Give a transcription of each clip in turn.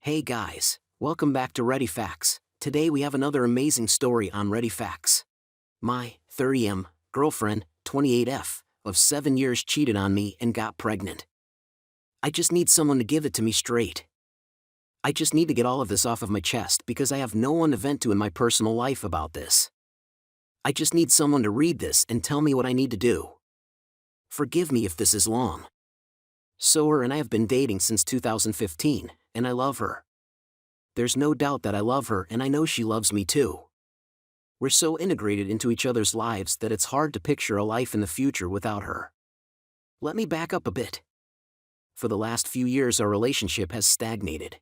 Hey guys, welcome back to Ready Facts. Today we have another amazing story on Ready Facts. My 30M girlfriend, 28F, of 7 years cheated on me and got pregnant. I just need someone to give it to me straight. I just need to get all of this off of my chest because I have no one to vent to in my personal life about this. I just need someone to read this and tell me what I need to do. Forgive me if this is long. So her and I have been dating since 2015, and I love her. There's no doubt that I love her and I know she loves me too. We're so integrated into each other's lives that it's hard to picture a life in the future without her. Let me back up a bit. For the last few years our relationship has stagnated.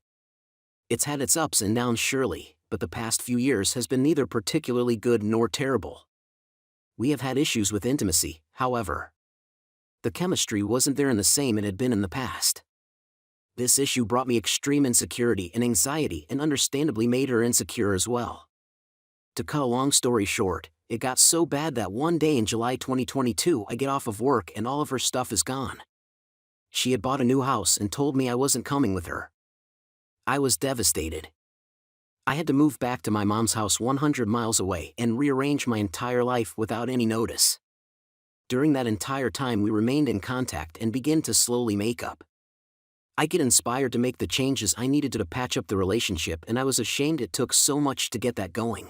It's had its ups and downs surely, but the past few years has been neither particularly good nor terrible. We have had issues with intimacy, however. The chemistry wasn't there in the same it had been in the past. This issue brought me extreme insecurity and anxiety and understandably made her insecure as well. To cut a long story short, it got so bad that one day in July 2022 I get off of work and all of her stuff is gone. She had bought a new house and told me I wasn't coming with her. I was devastated. I had to move back to my mom's house 100 miles away and rearrange my entire life without any notice. During that entire time we remained in contact and began to slowly make up. I get inspired to make the changes I needed to patch up the relationship, and I was ashamed it took so much to get that going.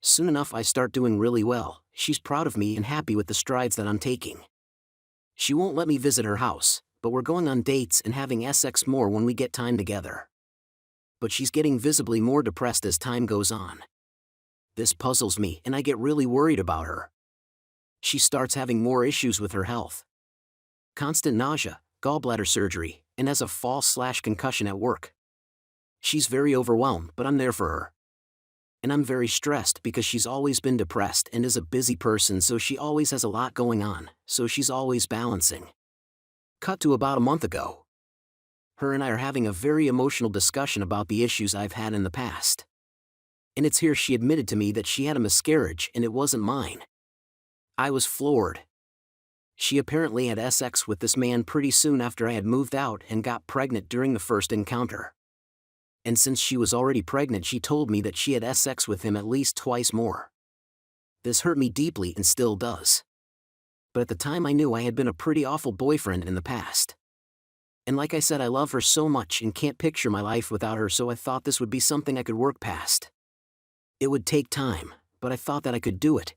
Soon enough I start doing really well. She's proud of me and happy with the strides that I'm taking. She won't let me visit her house, but we're going on dates and having sex more when we get time together. But she's getting visibly more depressed as time goes on. This puzzles me and I get really worried about her. She starts having more issues with her health. Constant nausea, gallbladder surgery, and has a fall/concussion at work. She's very overwhelmed, but I'm there for her. And I'm very stressed because she's always been depressed and is a busy person, so she always has a lot going on, so she's always balancing. Cut to about a month ago. Her and I are having a very emotional discussion about the issues I've had in the past. And it's here she admitted to me that she had a miscarriage and it wasn't mine. I was floored. She apparently had sex with this man pretty soon after I had moved out and got pregnant during the first encounter. And since she was already pregnant, she told me that she had sex with him at least twice more. This hurt me deeply and still does. But at the time I knew I had been a pretty awful boyfriend in the past. And like I said, I love her so much and can't picture my life without her, so I thought this would be something I could work past. It would take time, but I thought that I could do it.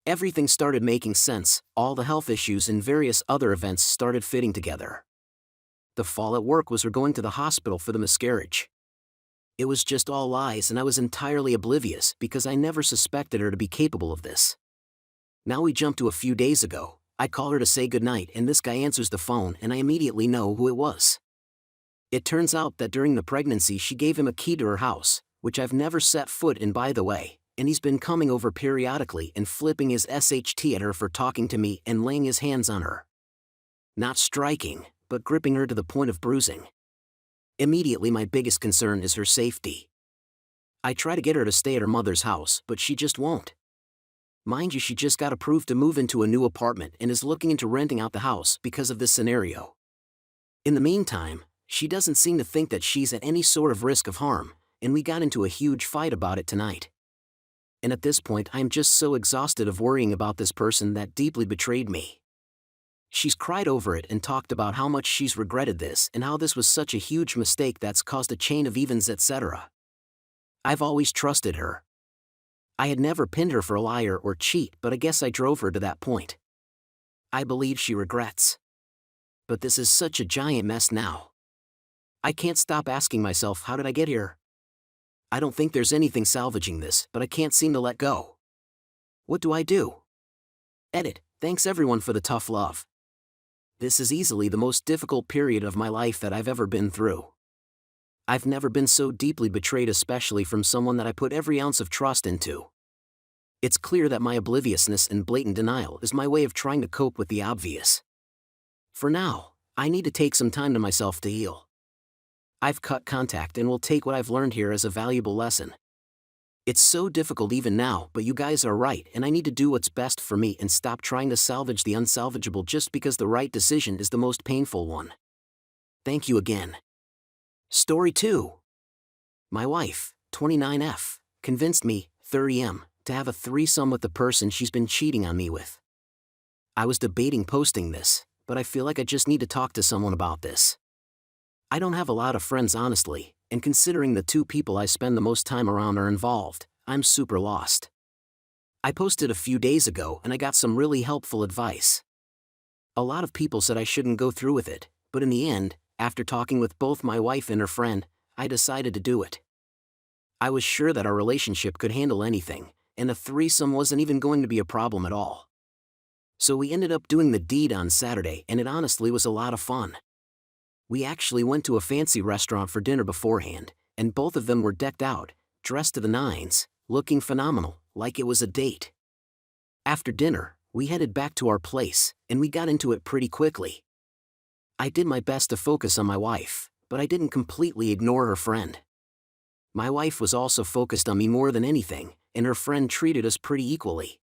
Everything started making sense, all the health issues and various other events started fitting together. The fall at work was her going to the hospital for the miscarriage. It was just all lies and I was entirely oblivious because I never suspected her to be capable of this. Now we jump to a few days ago. I call her to say goodnight and this guy answers the phone and I immediately know who it was. It turns out that during the pregnancy she gave him a key to her house, which I've never set foot in by the way, and he's been coming over periodically and flipping his SHT at her for talking to me and laying his hands on her. Not striking, but gripping her to the point of bruising. Immediately my biggest concern is her safety. I try to get her to stay at her mother's house, but she just won't. Mind you, she just got approved to move into a new apartment and is looking into renting out the house because of this scenario. In the meantime, she doesn't seem to think that she's at any sort of risk of harm, and we got into a huge fight about it tonight. And at this point I'm just so exhausted of worrying about this person that deeply betrayed me. She's cried over it and talked about how much she's regretted this and how this was such a huge mistake that's caused a chain of events, etc. I've always trusted her. I had never pinned her for a liar or cheat, but I guess I drove her to that point. I believe she regrets. But this is such a giant mess now. I can't stop asking myself, how did I get here? I don't think there's anything salvaging this, but I can't seem to let go. What do I do? Edit. Thanks everyone for the tough love. This is easily the most difficult period of my life that I've ever been through. I've never been so deeply betrayed, especially from someone that I put every ounce of trust into. It's clear that my obliviousness and blatant denial is my way of trying to cope with the obvious. For now, I need to take some time to myself to heal. I've cut contact and will take what I've learned here as a valuable lesson. It's so difficult even now, but you guys are right and I need to do what's best for me and stop trying to salvage the unsalvageable just because the right decision is the most painful one. Thank you again. Story 2. My wife, 29F, convinced me, 30M, to have a threesome with the person she's been cheating on me with. I was debating posting this, but I feel like I just need to talk to someone about this. I don't have a lot of friends honestly, and considering the two people I spend the most time around are involved, I'm super lost. I posted a few days ago and I got some really helpful advice. A lot of people said I shouldn't go through with it, but in the end, after talking with both my wife and her friend, I decided to do it. I was sure that our relationship could handle anything, and a threesome wasn't even going to be a problem at all. So we ended up doing the deed on Saturday, and it honestly was a lot of fun. We actually went to a fancy restaurant for dinner beforehand, and both of them were decked out, dressed to the nines, looking phenomenal, like it was a date. After dinner, we headed back to our place, and we got into it pretty quickly. I did my best to focus on my wife, but I didn't completely ignore her friend. My wife was also focused on me more than anything, and her friend treated us pretty equally.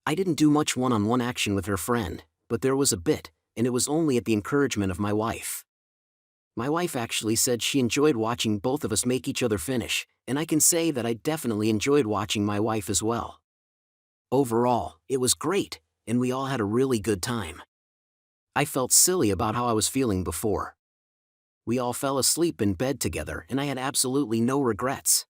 I didn't do much one-on-one action with her friend, but there was a bit, and it was only at the encouragement of my wife. My wife actually said she enjoyed watching both of us make each other finish, and I can say that I definitely enjoyed watching my wife as well. Overall, it was great, and we all had a really good time. I felt silly about how I was feeling before. We all fell asleep in bed together and I had absolutely no regrets.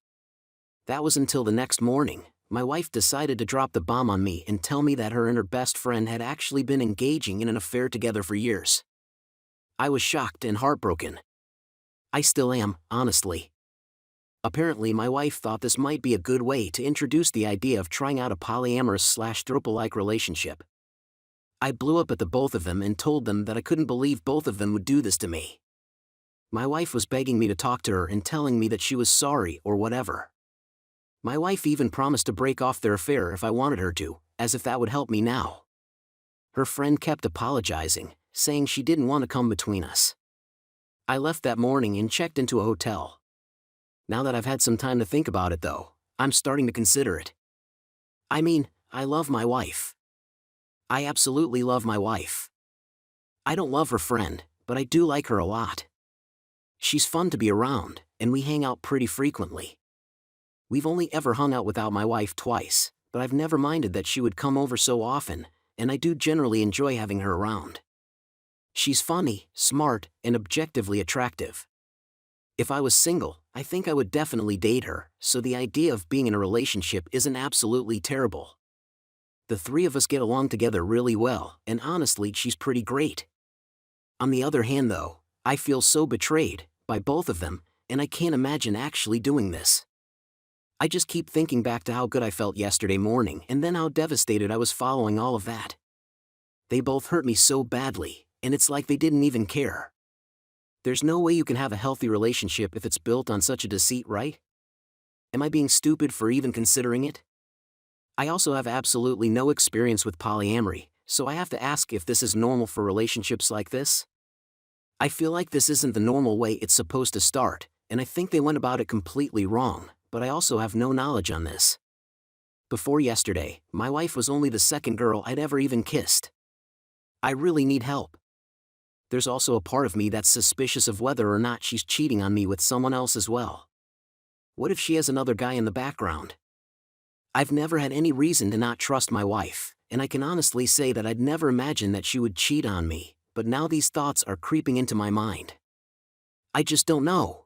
That was until the next morning, my wife decided to drop the bomb on me and tell me that her and her best friend had actually been engaging in an affair together for years. I was shocked and heartbroken. I still am, honestly. Apparently my wife thought this might be a good way to introduce the idea of trying out a polyamorous/throuple-like relationship. I blew up at the both of them and told them that I couldn't believe both of them would do this to me. My wife was begging me to talk to her and telling me that she was sorry or whatever. My wife even promised to break off their affair if I wanted her to, as if that would help me now. Her friend kept apologizing, saying she didn't want to come between us. I left that morning and checked into a hotel. Now that I've had some time to think about it though, I'm starting to consider it. I mean, I love my wife. I absolutely love my wife. I don't love her friend, but I do like her a lot. She's fun to be around, and we hang out pretty frequently. We've only ever hung out without my wife twice, but I've never minded that she would come over so often, and I do generally enjoy having her around. She's funny, smart, and objectively attractive. If I was single, I think I would definitely date her, so the idea of being in a relationship isn't absolutely terrible. The three of us get along together really well, and honestly, she's pretty great. On the other hand though, I feel so betrayed by both of them, and I can't imagine actually doing this. I just keep thinking back to how good I felt yesterday morning and then how devastated I was following all of that. They both hurt me so badly, and it's like they didn't even care. There's no way you can have a healthy relationship if it's built on such a deceit, right? Am I being stupid for even considering it? I also have absolutely no experience with polyamory, so I have to ask if this is normal for relationships like this? I feel like this isn't the normal way it's supposed to start, and I think they went about it completely wrong, but I also have no knowledge on this. Before yesterday, my wife was only the second girl I'd ever even kissed. I really need help. There's also a part of me that's suspicious of whether or not she's cheating on me with someone else as well. What if she has another guy in the background? I've never had any reason to not trust my wife, and I can honestly say that I'd never imagined that she would cheat on me, but now these thoughts are creeping into my mind. I just don't know.